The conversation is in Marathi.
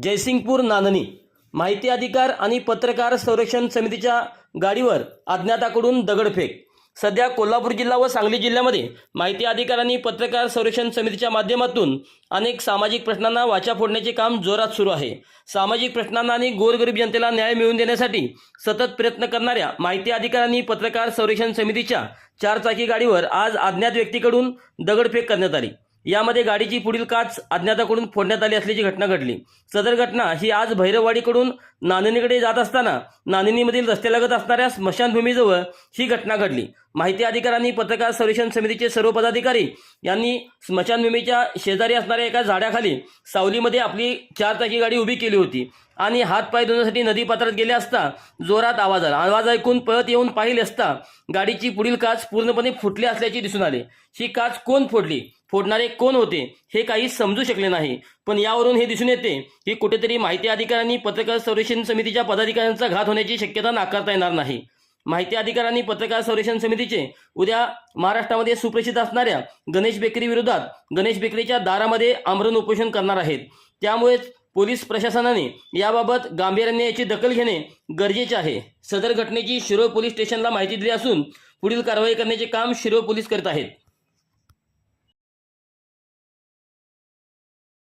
जयसिंगपूर नांदणी माहिती अधिकार आणि पत्रकार संरक्षण समितीच्या गाडीवर अज्ञाताकडून दगडफेक। सध्या कोल्हापूर जिल्हा व सांगली जिल्ह्यामध्ये माहिती अधिकार आणि पत्रकार संरक्षण समितीच्या माध्यमातून अनेक सामाजिक प्रश्नांना वाचा फोडण्याचे काम जोरात सुरू आहे। सामाजिक प्रश्नांना आणि गोरगरीब जनतेला न्याय मिळवून देण्यासाठी सतत प्रयत्न करणाऱ्या माहिती अधिकार आणि पत्रकार संरक्षण समितीच्या 4 चाकी गाडीवर आज अज्ञात व्यक्तीकडून दगडफेक करण्यात आली। यामध्ये गाडीची पुढील काच अज्ञाताकडून फोडण्यात आली असल्याची घटना घडली। सदर घटना ही आज भैरववाडीकडून नांदणीकडे जात असताना नांदणीमधील रस्त्यालगत असणाऱ्या स्मशानभूमीजवळ ही घटना घडली। माहिती अधिकार आणि पत्रकार संरक्षण समितीचे सर्व पदाधिकारी यांनी स्मशानभूमीच्या शेजारी असणाऱ्या एका झाडाखाली सावलीमध्ये आपली 4 चाकी गाडी उभी केली होती आणि हातपाय धुण्यासाठी नदीपात्रात गेले असता जोरात आवाज आला। आवाज ऐकून पळत येऊन पाहिले असता गाडीची पुढील काच पूर्णपणे फुटली असल्याचे दिसून आले। ही काच कोण फोडली, फोडणारे कोण होते हे काही समजू शकले नाही, पण यावरून हे दिसून येते की कुठेतरी माहिती अधिकार आणि पत्रकार संरक्षण समितीच्या पदाधिकाऱ्यांचा घात होण्याची शक्यता नाकारता येणार नाही। माहिती अधिकार आणि पत्रकार संरक्षण समितीचे उद्या महाराष्ट्रामध्ये सुप्रसिद्ध असणाऱ्या गणेश बेकरी विरोधात गणेश बेकरीच्या दारामध्ये आमरण उपोषण करणार आहेत। त्यामुळे पोलीस प्रशासनाने याबाबत गांभीर्याने याची दखल घेणे गरजेचे आहे। सदर घटनेची शिरोळ पोलीस स्टेशनला माहिती दिली असून पुढील कारवाई करण्याचे काम शिरोळ पोलीस करत आहेत।